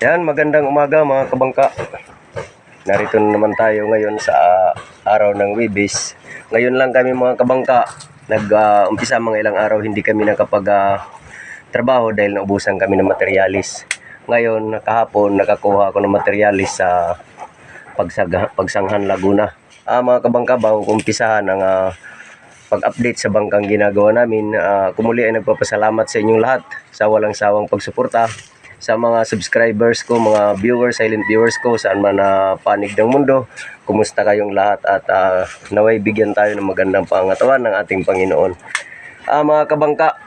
Yan, magandang umaga mga kabangka. Narito na naman tayo ngayon sa araw ng Webes. Ngayon lang kami mga kabangka, nag-umpisa mga ilang araw hindi kami nakapag trabaho dahil naubusan kami ng materialis. Ngayon, kahapon nakakuha ako ng materialis sa Pagsanghan, Laguna. Mga kabangka, bago umpisahan ang pag-update sa bangkang ginagawa namin, kumuli ay nagpapasalamat sa inyong lahat sa walang sawang pagsuporta sa mga subscribers ko, mga viewers, silent viewers ko, saan man na panig ng mundo. Kumusta kayong lahat at naway bigyan tayo ng magandang pangatawan ng ating Panginoon. Mga kabangka,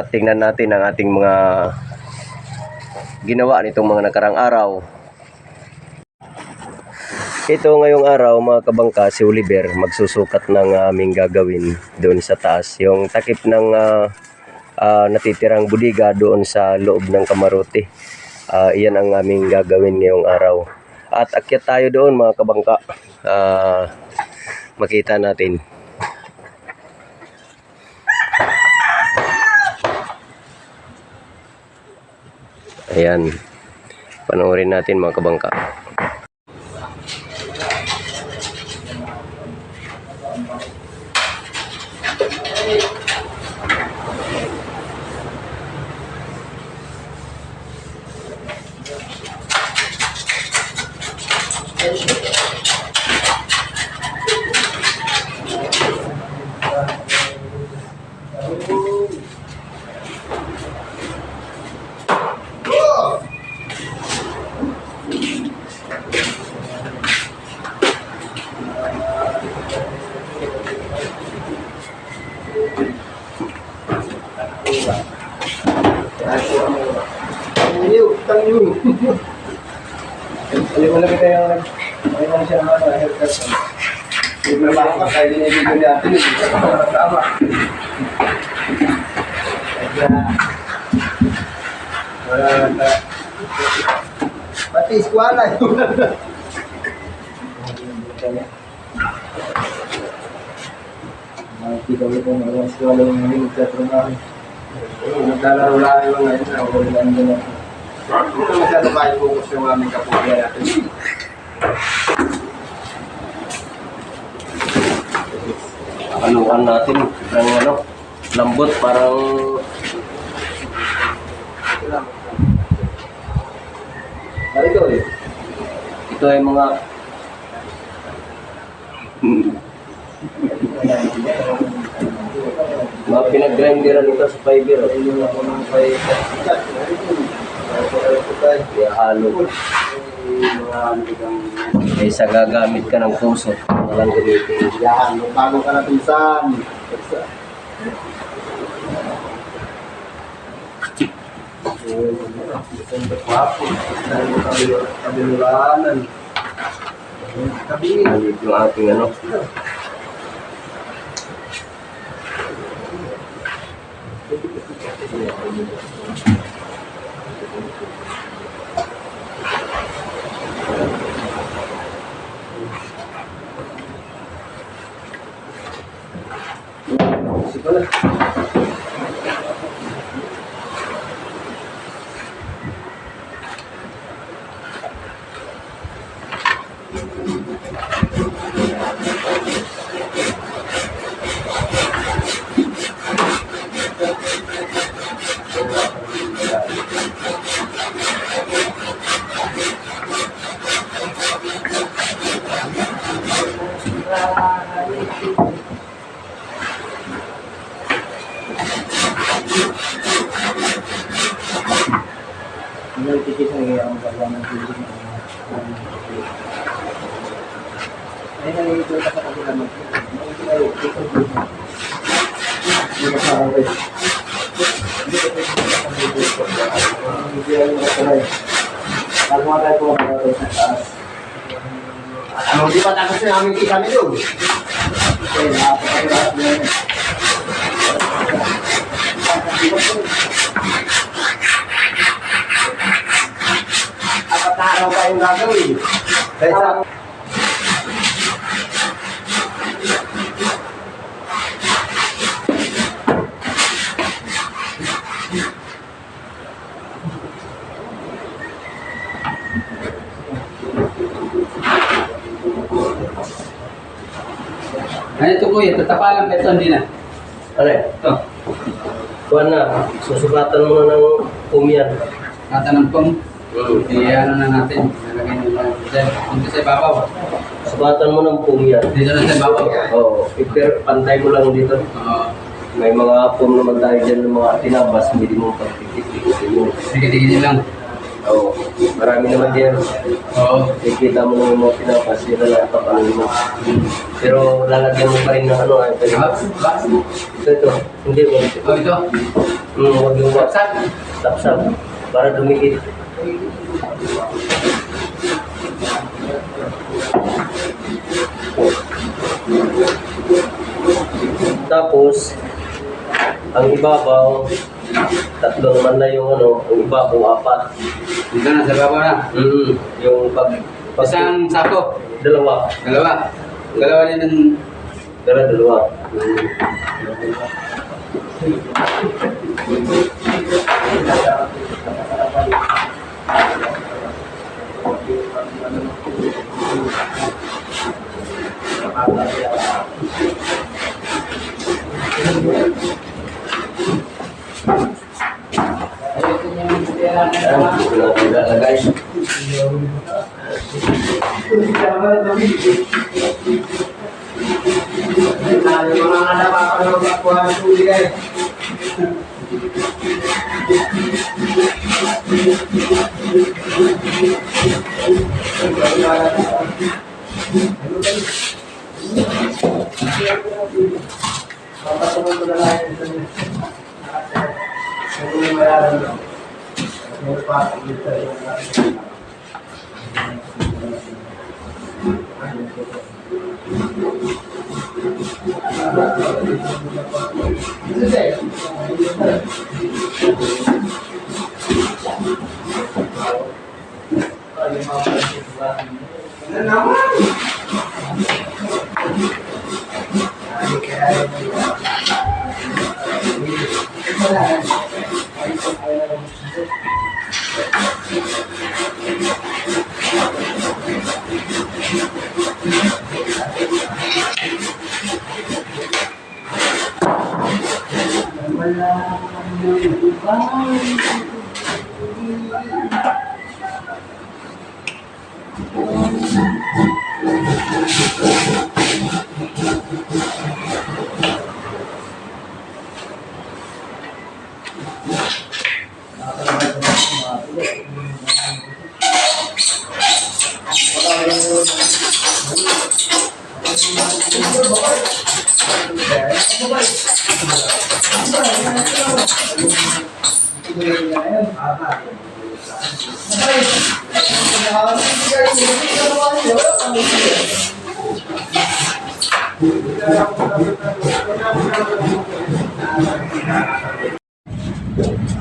tingnan natin ang ating mga ginawa nitong mga nakarang araw. Ito ngayong araw mga kabangka, si Oliver magsusukat ng aming gagawin doon sa taas. Yung takip ng natitirang budiga doon sa loob ng kamarote. Iyan ang aming gagawin ngayong araw. At akyat tayo doon mga kabangka. Makita natin. Ayan. Panoorin natin mga kabangka. Malaki kayo nag-ano siya ng haircut. Nagmamahal ka tayo din yung video natin. Tama. Wala na. Pati eskwala. Makikita ko itong mga eskwala yung mga teatro namin. Naglalaro lang yung ngayon na wala lang nila. Kung masyado kayo focus yung aming kapugya natin. Haluan natin ng lambot, parang ito ay mga pinag-grinderan ito sa fiber. Halo. Kaysa gagamit ka ng puso, walang gamitin. Yan, bago ka na pinsan. Kabinulanan. Halit yung ating Di ba tapos na namin kita nito? Okay, napakalakas na yun. Apat na araw pa yung gagawin. Kaysa Ano ito kuya, tatapalan pa ito, hindi na. Ano? Ito, Kuha na. Susukatan mo na ng pumiyan. katanong pong. Ano na natin, nalagay na lang. Dito sa ibabaw. Sukatan mo ng pumiyan. Dito na sa ibabaw. Oo. Pero pantay mo lang dito. Oo. May mga pum naman tayo dyan ng mga tinabas. Hindi mo pagtitik-tikin mo. Sige lang. Oo. Marami naman dyan. Oo. Kikita mo ng mga tinabas. Yun na lang papanin mo. Pero lalagyan mo pa rin ng ano. Ito. Hindi mo. Oh, ito. Huwag yung wax. Sapsap. Sapsap. Para dumikit. Tapos, ang ibabaw, tatlo naman na yung ano, ang ibabaw, 4. Dito na, sa ibabaw na. Yung pag Isang sako. dalawa. Dalawa din ng... Dalawa. Ayan, dito na ilalagay. Yung mga anak pa ng kakuha ng tuli eh. Papatungan ko na lang ito. Ano yung mayaran mo? May pasok dito yung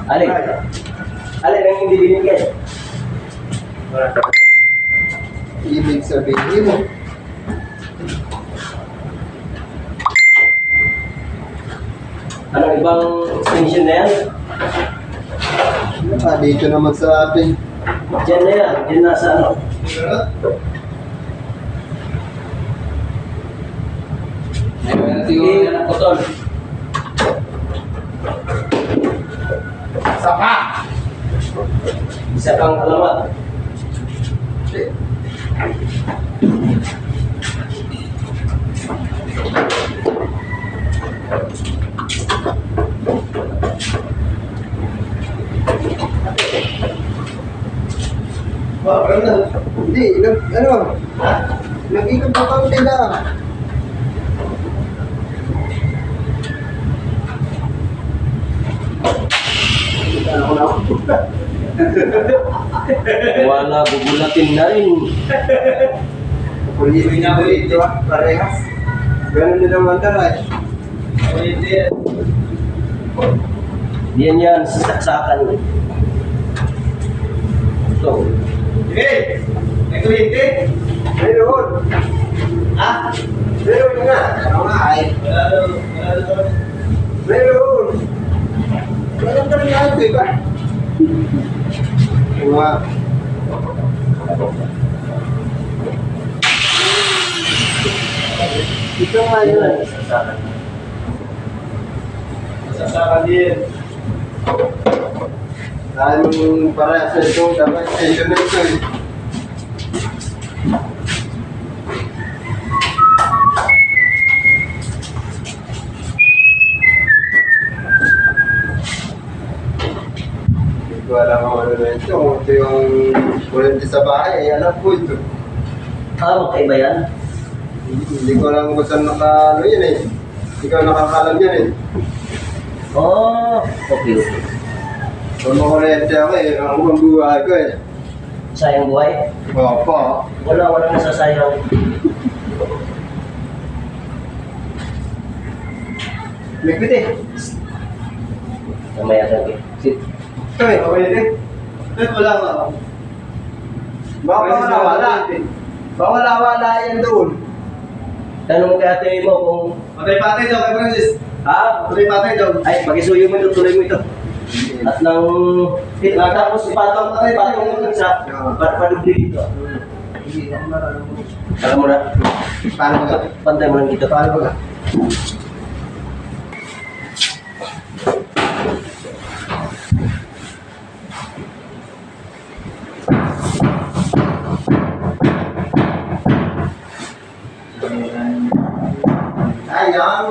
Alin? Alin ang hindi binigay? ibig sabihin mo. Ano ibang extension na yan? Dito naman sa atin. Diyan na yan. Diyan na sa ano? Ayun na siguro na ng putol. Sapa! Isa pang alamat. Hindi, nag-ikot na kaunti lang. Wala, bubulatin na rin. Pulili na dito, parehas. Ganun din naman taray. Diyan yan, sasaksakan. Ito. Hey! May kuryente? Meron. Ah? Meron nga. Ano nga ay? Meron. Meron ka rin nga ito, iba? Mga... Ito nga yun. Masasakan din. Dahil para sa ito, dapat extension na ito eh. Hindi ko alam kung ano na ito. Kung ito yung kurente sa bahay, alam ko ito. Magkaiba yan? Hindi ko alam kung saan ano yan eh. Ikaw nakakalam yan eh. Okay. Kung makurente ako eh, ang buhay ko eh. Sayang buhay? Opo. Wala nasasayang. Liquid eh. Mamaya ka, sit. Ito eh, okay din. Wala nga ako. Baka wala. Baka wala yan doon. Tanong mo kay ate mo kung... Patay-patay daw kay Francis. Ha? Patay-patay daw. Ay, pag-isuyo mo ito, tuloy mo ito. At nang... Tapos ipatong mo sa... Padubli dito. Alam mo na. Paano ba? Pantay mo lang dito. Paano ba? Ayang.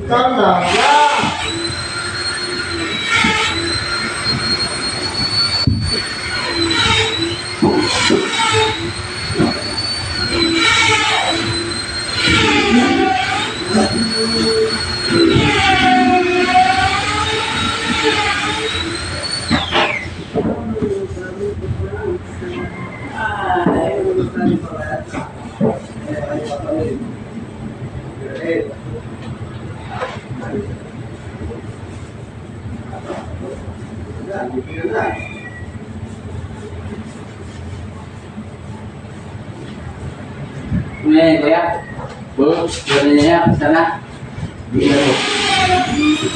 Tama na! Ngayon, kuya. Gano'n niya, sana. Di na mo.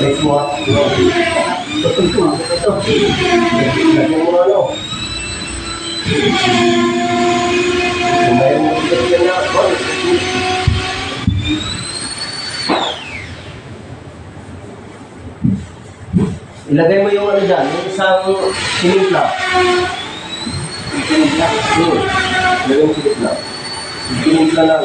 Face mo at ito. Lagyan mo ano. Kumain mo ito na ako. Ilagay mo yung ano dyan, yung isang sinimpla. Sinimpla? Ilagay mo sinimpla. Sinimpla lang.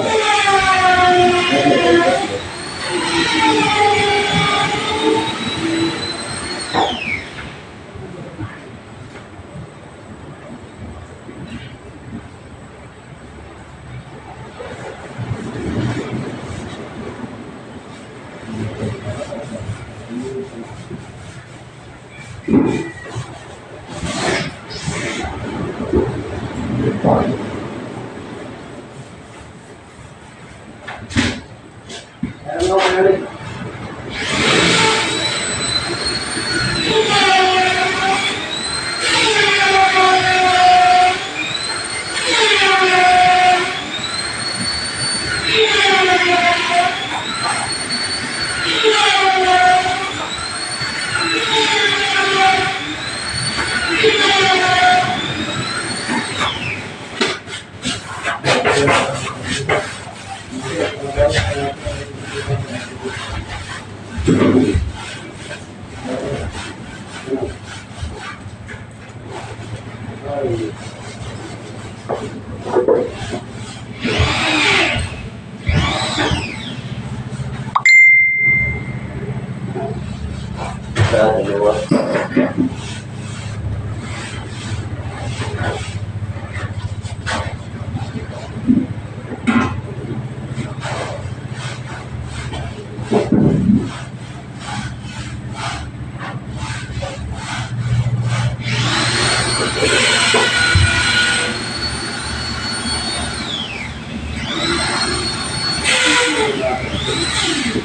Dalawa.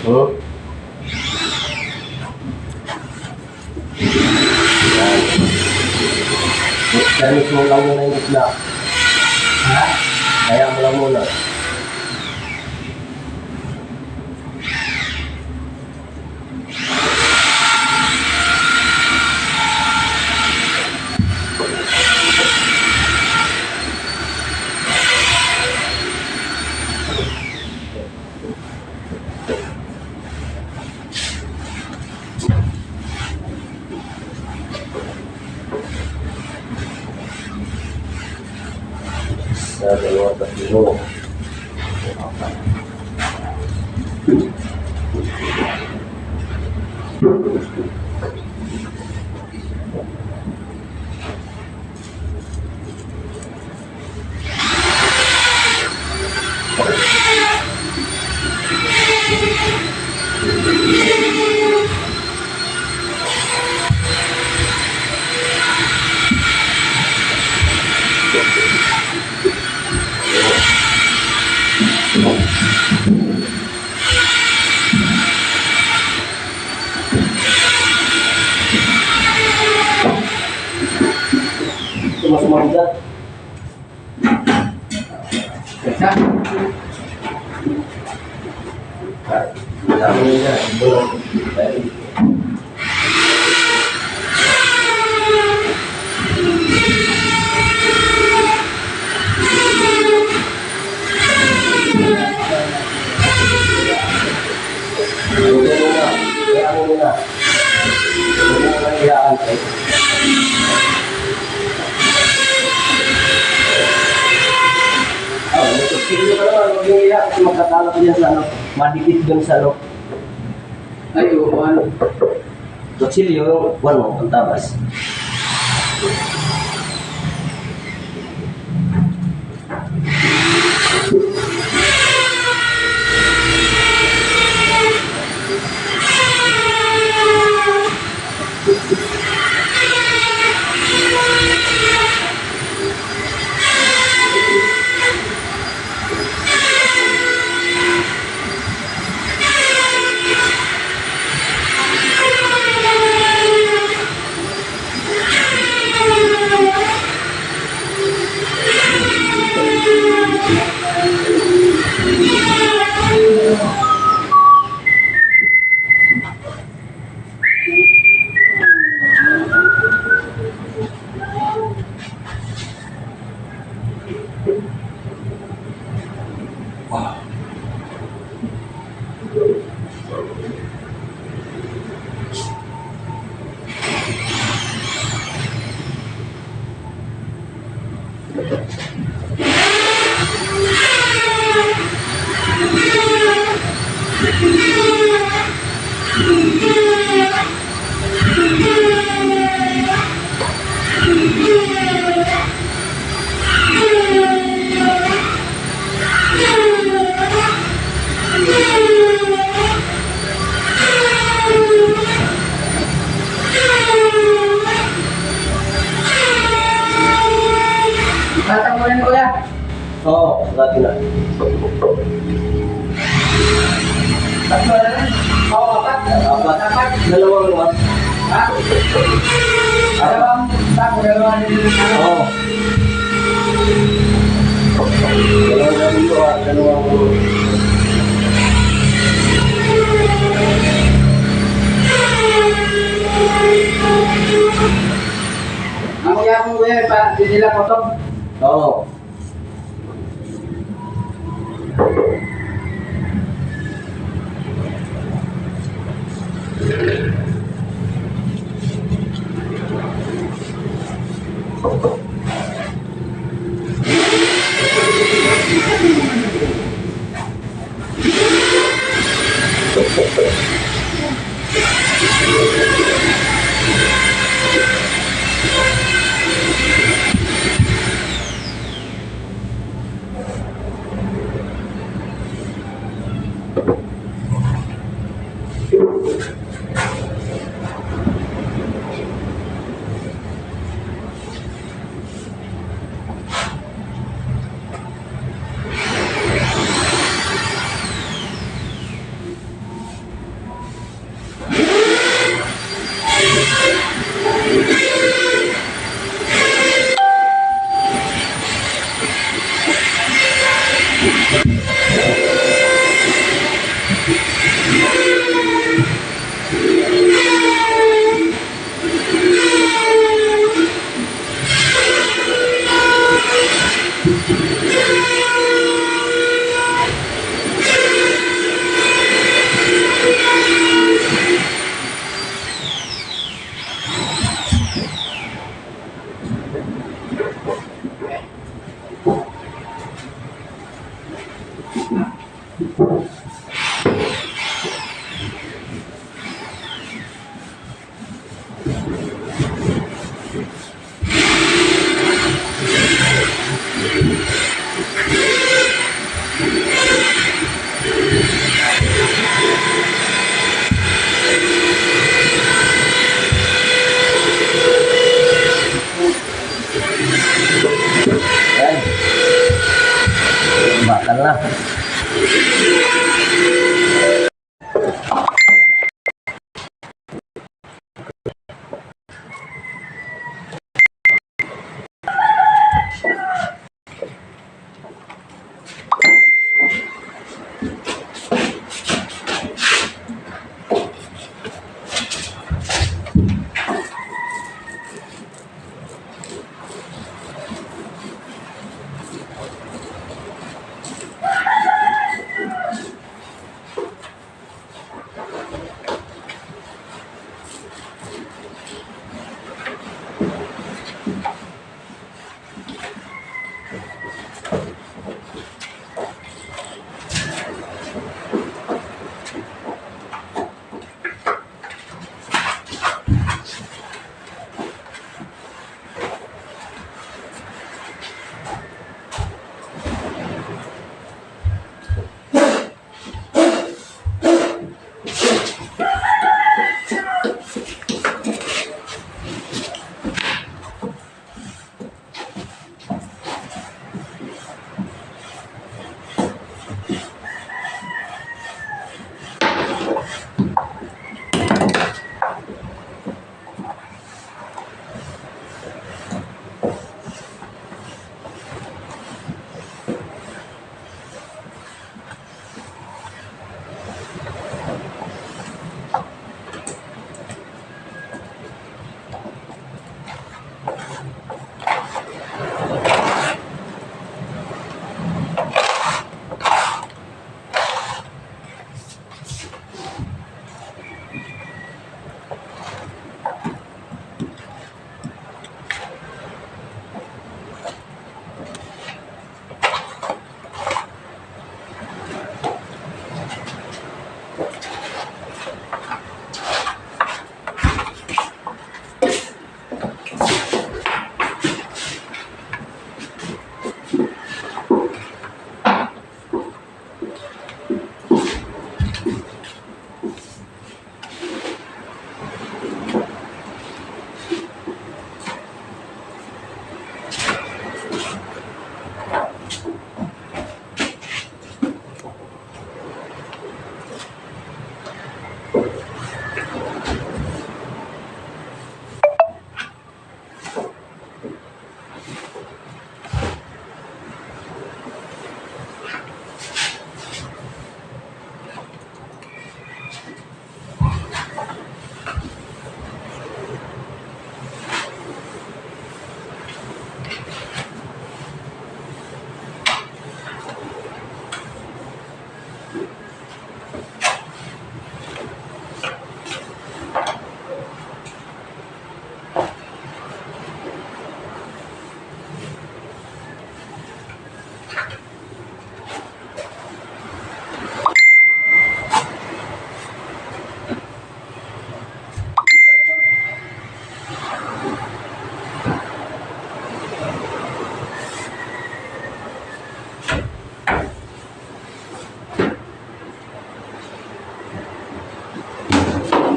Oh. Dahil mo lang muna yung isla. Ha? Kaya mo lang muna. Sa dalawang tatlo. mas mabigat. Isa. Dami niya. Sige ka naman, huwag yung iyak kasi magkakalap niya sa ano, madikit dun sa ano. Ay, oo, ano. Kutsilyo yung one mo, ang tabas. Batang mo rin, kuya. Oo, lagi na. Tatlo na rin. Oo, apat. Apat. Dalawang naman. Ha? Dalawang tako, dalawang ano. Oo. Dalawang dito at dalawang... Ang kuya kong kuya, di nila potong. Oo.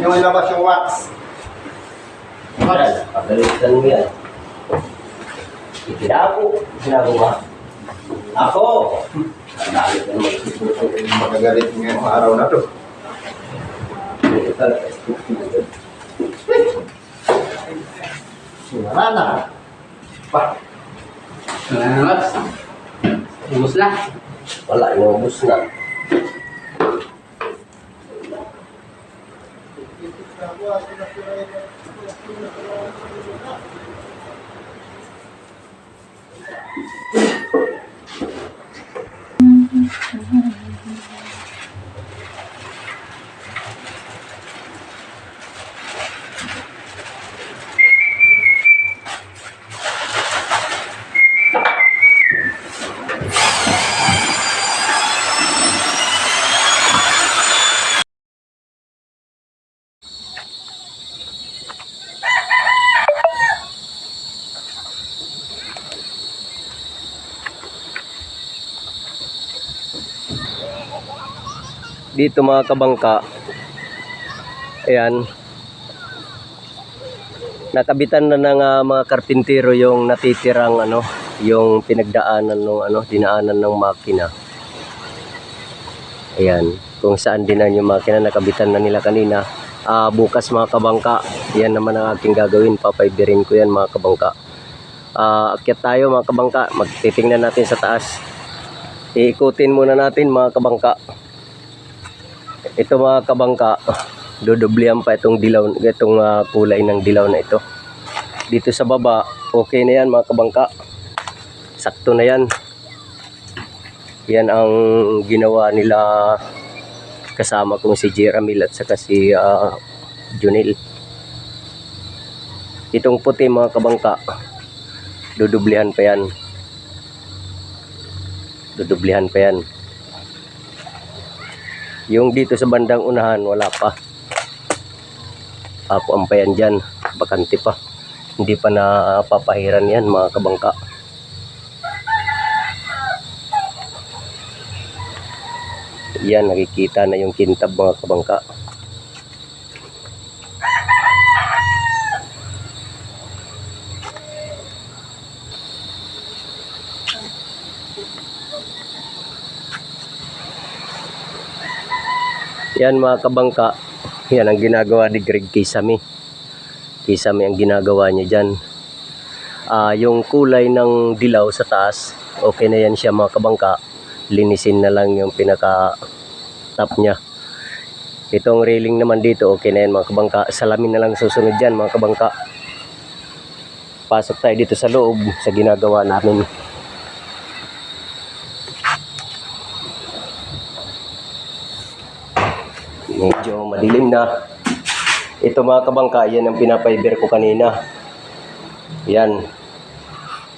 Yung ilabas yung wax. Yan, pagalitan mo yan. Itinago ba? Ako! Ang dami ka naman. Magagalit ngayong araw na to. Wala na. Pa. Wala na, Max. Ubus na. Wala, inubos na. Dito mga kabangka, ayan, nakabitan na ng mga karpintero yung natitirang yung pinagdaanan ng dinaanan ng makina. Ayan, kung saan dinan yung makina, nakabitan na nila kanina. Bukas mga kabangka, yan naman ang aking gagawin, papaibirin ko yan mga kabangka. Akyat tayo mga kabangka, magtitingnan natin sa taas. Iikutin muna natin mga kabangka. Ito mga kabangka, dodoblihan pa itong dilaw, itong kulay ng dilaw na ito. Dito sa baba, okay na yan mga kabangka. Sakto na yan. Yan ang ginawa nila kasama kong si Jeramil at saka si Junil. Itong puti mga kabangka, dodoblihan pa yan. Dodoblihan pa yan. Yung dito sa bandang unahan, wala pa. Ako pa yan dyan, bakante pa. Hindi pa napapahiran yan mga kabangka. Yan, nakikita na yung kintab mga kabangka. Yan mga kabangka, yan ang ginagawa ni Greg Kisame. Kisame ang ginagawa niya dyan. Yung kulay ng dilaw sa taas, okay na yan siya mga kabangka. Linisin na lang yung pinaka-top niya. Itong railing naman dito, okay na yan mga kabangka. Salamin na lang susunod dyan mga kabangka. Pasok tayo dito sa loob sa ginagawa namin. Medyo madilim na. Ito mga kabangka, yan ang pinapaiber ko kanina. Yan.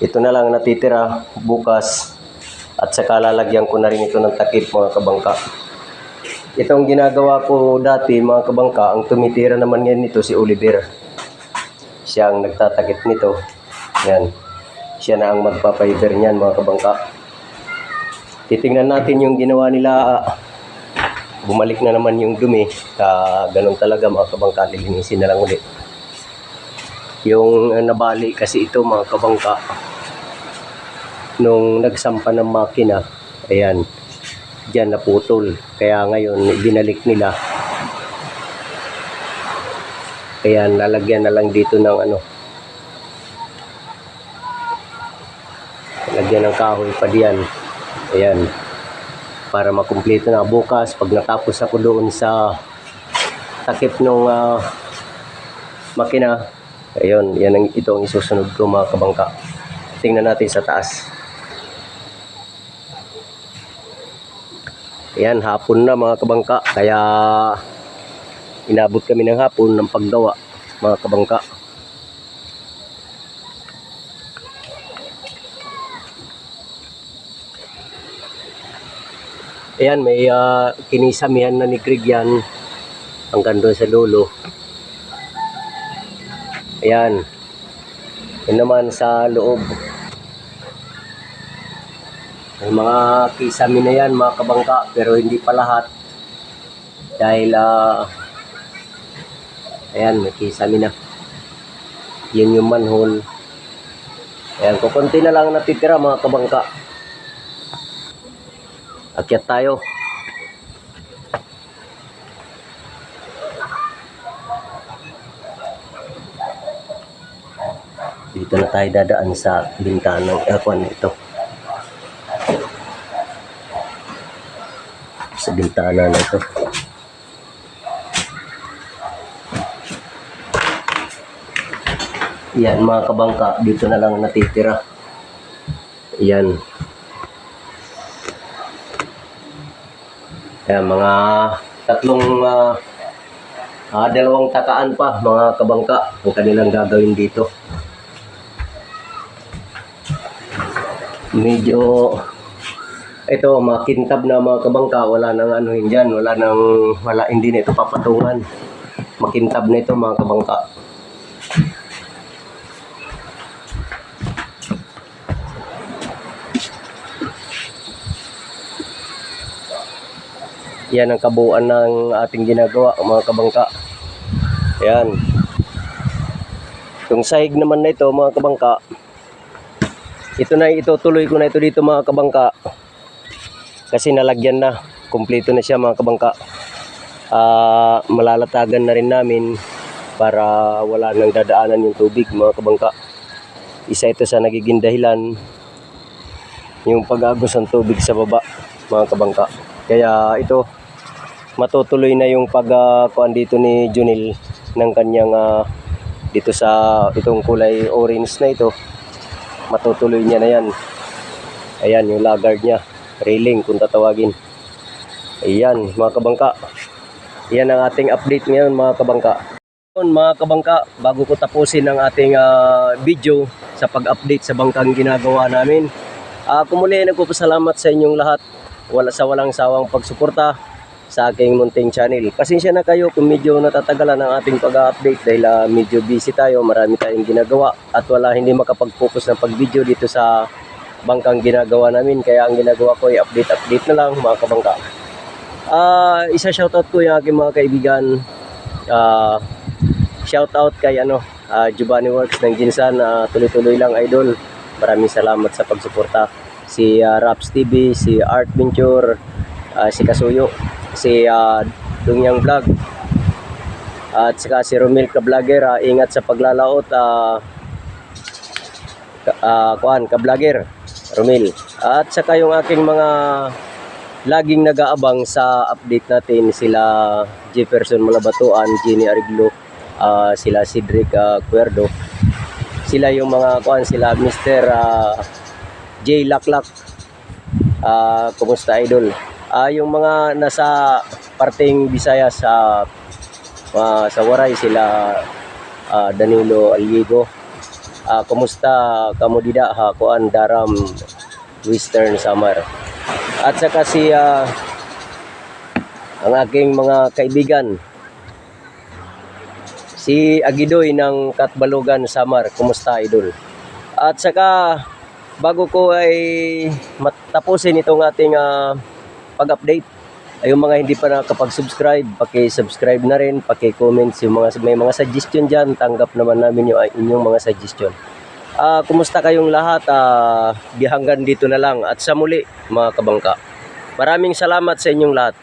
Ito na lang natitira bukas. At saka lalagyan ko na rin ito ng takip mga kabangka. Itong ginagawa ko dati mga kabangka, ang tumitira naman ngayon nito si Oliver. Siya ang nagtatakip nito. Yan. Siya na ang magpapahiber niyan mga kabangka. Titingnan natin yung ginawa nila. Bumalik na naman yung dumi. Ganun talaga mga kabangka, lilinisin na lang ulit. Yung nabali kasi ito mga kabangka, nung nagsampa ng makina, ayan, diyan naputol. Kaya ngayon binalik nila. Kaya lalagyan na lang dito ng ano, lagyan ng kahoy pa diyan. Ayan, para makumpleto na bukas pag natapos ako doon sa takip ng makina. Ayun, ito ang isusunod ko mga kabangka. Tingnan natin sa taas. Ayan, hapon na mga kabangka, kaya inabot kami ng hapon ng paggawa mga kabangka. Ayan, may kinisamihan na ni Greg yan hanggang doon sa dulo. Ayan, yun naman sa loob. May mga kisami na yan mga kabangka, pero hindi pa lahat. Dahil ayan, may kisami na. Yun yung manhole. Ayan, kukunti na lang natitira mga kabangka. Akyat tayo. Dito na tayo dadaan sa bintana ng aircon ito. Sa bintana na ito. Yan mga kabangka, dito na lang natitira. Yan. Yan, mga dalawang takaan pa mga kabangka ang kanilang gagawin dito. Medyo ito makintab na mga kabangka, wala nang ano dyan, hindi na ito papatungan. Makintab na ito mga kabangka. Yan ang kabuuan ng ating ginagawa mga kabangka. Yan. Yung sahig naman na ito mga kabangka, itutuloy ko na ito dito mga kabangka. Kasi nalagyan na, kumpleto na siya mga kabangka. Malalatagan na rin namin para wala nang dadaanan yung tubig mga kabangka. Isa ito sa nagiging dahilan yung pag-agos ng tubig sa baba mga kabangka. Kaya ito, matutuloy na yung pagkuhan dito ni Junil ng kanyang dito sa itong kulay orange na ito. Matutuloy niya na yan. Ayan yung laggard niya, railing kung tatawagin. Ayan mga kabangka, yan ang ating update ngayon mga kabangka. Mga kabangka, bago ko tapusin ang ating video sa pag-update sa bangkang ginagawa namin, kumuli nagpapasalamat sa inyong lahat walang sawang pagsuporta sa aking munting channel. Pasensya na kayo kung medyo natatagalan ang ating pag-update dahil medyo busy tayo, marami tayong ginagawa at hindi makapag-focus ng pag-video dito sa bangkang ginagawa namin. Kaya ang ginagawa ko ay update na lang mga kabangka. Isa shoutout ko yung aking mga kaibigan. Shoutout kay Giovanni Works ng Ginsan. Tuloy-tuloy lang idol. Maraming salamat sa pagsuporta. Si Raps TV, si Art Venture, si Kasuyo, si Dungyang Vlog, at saka si Romil Ka-Vlogger. Ingat sa paglalaot, Ka-Vlogger Romil. At saka yung aking mga laging nag-aabang sa update natin, sila Jefferson Malabatuan, Jenny Ariglo, sila Cedric Cuerdo, sila yung mga sila Mr. J. Laklak. Kumusta idol? Yung mga nasa parteng Visayas sa Waray, sila Danilo Aliego. Kumusta kamudida Daram Western Samar. At saka si ang aking mga kaibigan. Si Agidoy ng Katbalogan, Samar. Kumusta, idol? At saka bago ko ay matapusin itong ating pag-update, ay yung mga hindi pa nakapag-subscribe, paki-subscribe na rin, paki-comment yung mga may mga suggestion diyan, tanggap naman namin yung inyong mga suggestion. Kumusta kayong lahat? Hanggang dito na lang at sa muli mga kabangka. Maraming salamat sa inyong lahat.